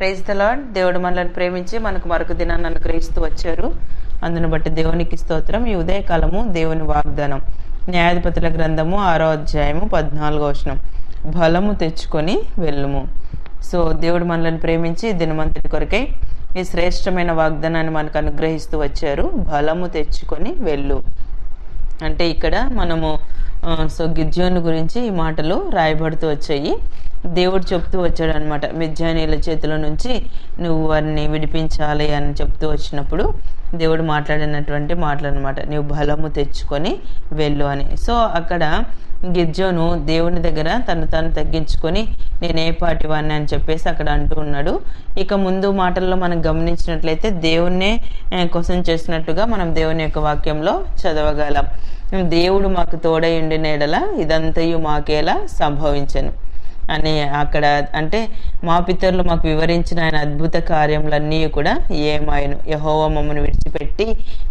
Praise the lord. దేవుడు మనల్ని ప్రేమించి మనకు మరొక దినాన్ని అనుగ్రహిస్తూ వచ్చారు. అందును బట్టి దేవునికి స్తోత్రం. ఈ ఉదయకాలము దేవుని వాగ్దానం, న్యాయాధిపతుల గ్రంథము 6వ అధ్యాయము 14వ వచనం, బలము తెచ్చుకొని వెళ్ళుము. సో దేవుడు మనల్ని ప్రేమించి దినమంతటి కొరకై ఈ శ్రేష్టమైన వాగ్దానాన్ని మనకు అనుగ్రహిస్తూ వచ్చారు. బలము తెచ్చుకొని వెళ్ళు అంటే ఇక్కడ మనము గిద్యోను గురించి ఈ మాటలు రాయబడుతూ వచ్చాయి. దేవుడు చెప్తూ వచ్చాడు అనమాట, మిద్యానీయుల చేతుల నుంచి నువ్వు వారిని విడిపించాలి అని చెప్తూ వచ్చినప్పుడు దేవుడు మాట్లాడినటువంటి మాటలు అనమాట, నువ్వు బలము తెచ్చుకొని వెళ్ళు అని. సో అక్కడ గిద్యోను దేవుని దగ్గర తను తగ్గించుకొని నేనే పాటి వాడిని అని చెప్పేసి అక్కడ అంటూ ఉన్నాడు. ఇక ముందు మాటల్లో మనం గమనించినట్లయితే దేవుణ్ణే క్వశ్చన్ చేసినట్టుగా మనం దేవుని యొక్క వాక్యంలో చదవగలం. దేవుడు మాకు తోడై ఉండిన ఎడల ఇదంతయు మాకేలా సంభవించను అని అక్కడ అంటే మా పితరులు మాకు వివరించిన ఆయన అద్భుత కార్యములన్నీ కూడా ఏమాయను, యెహోవా మమ్మల్ని విడిచిపెట్టి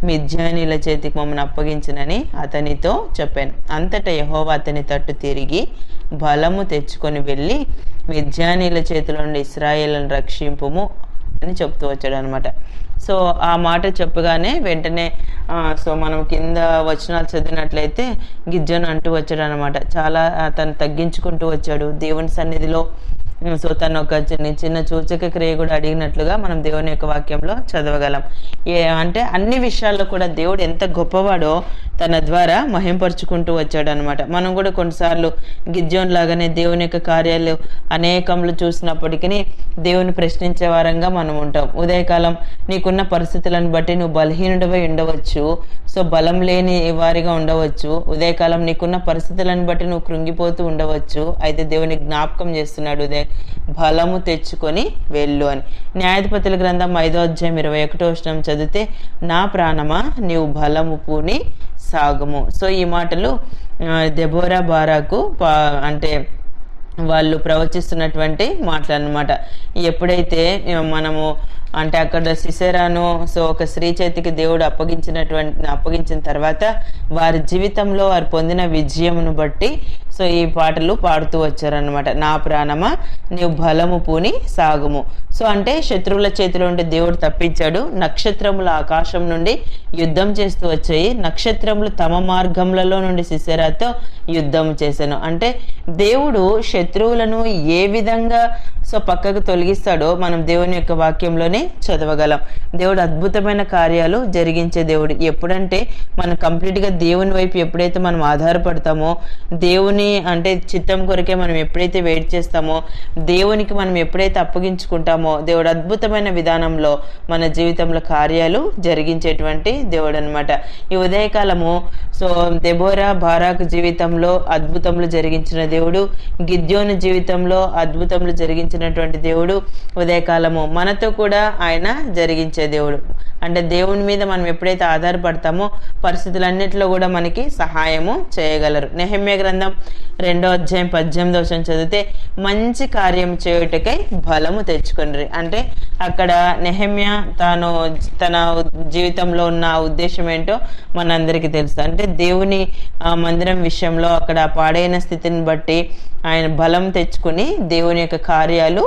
మిద్యానీయుల చేతికి మమ్మల్ని అప్పగించినని అతనితో చెప్పాను. అంతటా యెహోవా అతని తట్టు తిరిగి బలము తెచ్చుకొని వెళ్ళి మిద్యానీయుల చేతిలో నుండి ఇశ్రాయేలును రక్షింపుము అని చెప్తూ వచ్చాడు అనమాట. సో ఆ మాట చెప్పగానే వెంటనే సో మనం కింద వచనాలు చదివినట్లయితే గిద్యోను అంటూ వచ్చాడు అనమాట, చాలా తను తగ్గించుకుంటూ వచ్చాడు దేవుని సన్నిధిలో. సో తను ఒక చిన్న సూచక క్రియ కూడా అడిగినట్లుగా మనం దేవుని యొక్క వాక్యంలో చదవగలం. అంటే అన్ని విషయాల్లో కూడా దేవుడు ఎంత గొప్పవాడో తన ద్వారా మహింపరుచుకుంటూ వచ్చాడు అనమాట. మనం కూడా కొన్నిసార్లు గిద్యోను లాగానే దేవుని యొక్క కార్యాలు అనేకంలో చూసినప్పటికీ దేవుని ప్రశ్నించే వారంగా మనం ఉంటాం. ఉదయకాలం నీకున్న పరిస్థితులను బట్టి నువ్వు బలహీనుడివై ఉండవచ్చు, సో బలం లేని వారిగా ఉండవచ్చు. ఉదయకాలం నీకున్న పరిస్థితులను బట్టి నువ్వు కృంగిపోతూ ఉండవచ్చు. అయితే దేవుని జ్ఞాపకం చేస్తున్నాడు, బలము తెచ్చుకొని వెళ్ళు అని. న్యాయాధిపతుల గ్రంథం 5వ అధ్యాయం 21వ వచనం చదివితే, నా ప్రాణమా నీవు బలము పూని సాగుము. సో ఈ మాటలు దెబోరా బారాకు అంటే వాళ్ళు ప్రవచిస్తున్నటువంటి మాటలు అన్నమాట. ఎప్పుడైతే మనము అంటే అక్కడ సిసెరాను సో ఒక స్త్రీ చేతికి దేవుడు అప్పగించిన తర్వాత వారి జీవితంలో వారు పొందిన విజయమును బట్టి సో ఈ పాటలు పాడుతూ వచ్చారనమాట. నా ప్రాణమా నీవు బలము పూని సాగుము. సో అంటే శత్రువుల చేతిలో ఉండి దేవుడు తప్పించాడు. నక్షత్రముల ఆకాశం నుండి యుద్ధం చేస్తూ వచ్చాయి. నక్షత్రములు తమ మార్గములలో నుండి సిసెరాతో యుద్ధం చేశాను. అంటే దేవుడు శత్రువులను ఏ విధంగా సో పక్కకు తొలగిస్తాడో మనం దేవుని యొక్క వాక్యంలోనే చదవగలం. దేవుడు అద్భుతమైన కార్యాలు జరిగించే దేవుడు. ఎప్పుడంటే మనం కంప్లీట్గా దేవుని వైపు ఎప్పుడైతే మనం ఆధారపడతామో, దేవుని అంటే చిత్తం కొరకే మనం ఎప్పుడైతే వెయిట్ చేస్తామో, దేవునికి మనం ఎప్పుడైతే అప్పగించుకుంటామో, దేవుడు అద్భుతమైన విధానంలో మన జీవితంలో కార్యాలు జరిగించేటువంటి దేవుడు అనమాట. ఈ ఉదయకాలము సో దెబోరా బారాకు జీవితంలో అద్భుతములు జరిగించిన దేవుడు, గిద్యోను జీవితంలో అద్భుతములు జరిగించినటువంటి దేవుడు ఉదయకాలము మనతో కూడా ఆయన జరిగించే దేవుడు. అంటే దేవుని మీద మనం ఎప్పుడైతే ఆధారపడతామో పరిస్థితులన్నింటిలో కూడా మనకి సహాయము చేయగలరు. నెహెమ్యా గ్రంథం 2వ అధ్యాయం 18వ వచనం చదివితే, మంచి కార్యం చేయుటకై బలము తెచ్చుకొనిరి. అంటే అక్కడ నెహెమ్యా తన జీవితంలో ఉన్న ఉద్దేశం ఏంటో మనందరికీ తెలుసు. అంటే దేవుని మందిరం విషయంలో అక్కడ పాడైన స్థితిని బట్టి ఆయన బలం తెచ్చుకుని దేవుని యొక్క కార్యాలు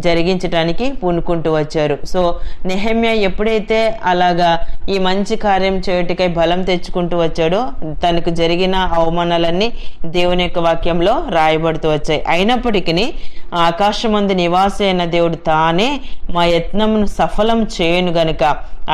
జరిగించడానికి పూనుకుంటూ వచ్చారు. సో నెహెమ్యా ఎప్పుడైతే అలాగా ఈ మంచి కార్యం చేయుటకై బలం తెచ్చుకుంటూ వచ్చాడో తనకు జరిగిన అవమానాలన్నీ దేవుని యొక్క వాక్యంలో రాయబడుతూ వచ్చాయి. అయినప్పటికీ ఆకాశమందు నివాసి అయిన దేవుడు తానే మా యత్నమును సఫలం చేయను గనుక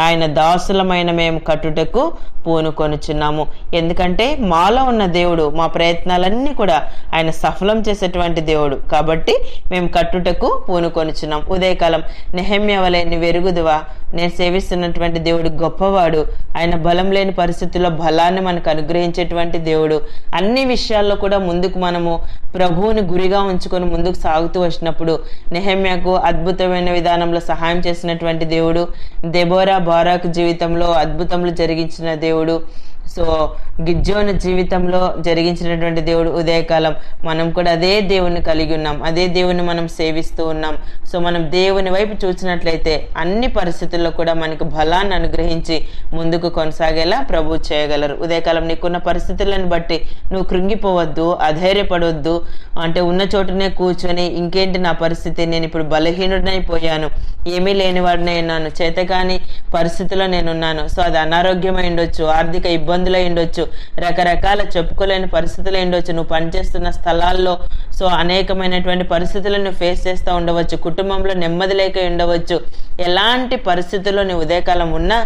ఆయన దాసులమైన మేము కట్టుటకు పూనుకొనుచున్నాము. ఎందుకంటే మాలో ఉన్న దేవుడు మా ప్రయత్నాలన్నీ కూడా ఆయన సఫలం చేసేటువంటి దేవుడు కాబట్టి మేము కట్టుటకు పూనుకొనుచున్నాం. ఉదయకాలం నెహెమ్యా వలె నువ్వు ఎరుగుదువా, నేను సేవిస్తున్నటువంటి దేవుడు గొప్పవాడు, ఆయన బలం లేని పరిస్థితుల్లో బలాన్ని మనకు అనుగ్రహించేటువంటి దేవుడు. అన్ని విషయాల్లో కూడా ముందుకు మనము ప్రభువుని గురిగా ఉంచుకొని ముందుకు సాగుతూ వచ్చినప్పుడు నెహెమ్యాకు అద్భుతమైన విధానంలో సహాయం చేసినటువంటి దేవుడు, దెబోరా బారాకు జీవితంలో అద్భుతములు జరిగించిన దేవుడు. సో గిద్యోను జీవితంలో జరిగించినటువంటి దేవుడు ఉదయకాలం మనం కూడా అదే దేవుని కలిగి ఉన్నాం, అదే దేవుని మనం సేవిస్తూ ఉన్నాం. సో మనం దేవుని వైపు చూసినట్లయితే అన్ని పరిస్థితుల్లో కూడా మనకు బలాన్ని అనుగ్రహించి ముందుకు కొనసాగేలా ప్రభు చేయగలరు. ఉదయకాలం నీకున్న పరిస్థితులను బట్టి నువ్వు కృంగిపోవద్దు, అధైర్యపడవద్దు. అంటే ఉన్న చోటునే కూర్చొని ఇంకేంటి నా పరిస్థితి, నేను ఇప్పుడు బలహీనుడినైపోయాను, ఏమీ లేనివాడినై ఉన్నాను, చేతకాని పరిస్థితిలో నేనున్నాను. సో అది అనారోగ్యమై ఉండొచ్చు, ఆర్థిక ఇబ్బందులై ఉండొచ్చు, రకరకాల చెప్పుకోలేని పరిస్థితులు ఉండొచ్చు, నువ్వు పనిచేస్తున్న స్థలాల్లో సో అనేకమైనటువంటి పరిస్థితులను ఫేస్ చేస్తూ ఉండవచ్చు, కుటుంబంలో నెమ్మది లేక ఉండవచ్చు. ఎలాంటి పరిస్థితుల్లో నీ ఉదయకాలం ఉన్నా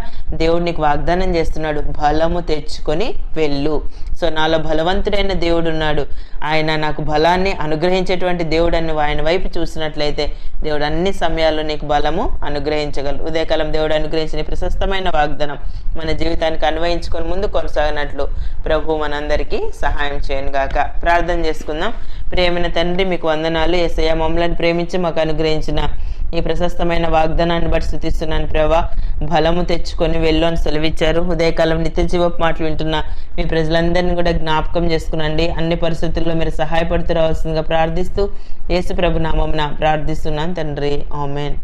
దేవుడు నీకు వాగ్దానం చేస్తున్నాడు, బలము తెచ్చుకొని వెళ్ళు. సో నాలో బలవంతుడైన దేవుడు ఉన్నాడు, ఆయన నాకు బలాన్ని అనుగ్రహించేటువంటి దేవుడు అని ఆయన వైపు చూసినట్లయితే దేవుడు అన్ని సమయాల్లో నీకు బలము అనుగ్రహించగలరు. ఉదయకాలం దేవుడు అనుగ్రహించిన ప్రశస్తమైన వాగ్దానం మన జీవితానికి అన్వయించుకొని ముందు కొనసాగినట్లు ప్రభు మనందరికీ సహాయం చేయను గాక. ప్రార్థన చేసుకుందాం. ప్రేమైన తండ్రి, మీకు వందనాలు. యేసయ్య, మమ్మల్ని ప్రేమించి మాకు అనుగ్రహించిన ఈ ప్రశస్తమైన వాగ్దానాన్ని బట్టి స్తుతిస్తున్నాను ప్రభా. బలము తెచ్చుకొని వెళ్ళు అని సెలవిచ్చారు. ఉదయకాలం నిత్య జీవపు మాటలు వింటున్న మీ ప్రజలందరినీ కూడా జ్ఞాపకం చేసుకునండి. అన్ని పరిస్థితుల్లో మీరు సహాయపడుతూ రావాల్సిందిగా ప్రార్థిస్తూ యేసు ప్రభు నామమున ప్రార్థిస్తున్నాను తండ్రి, ఆమేన్.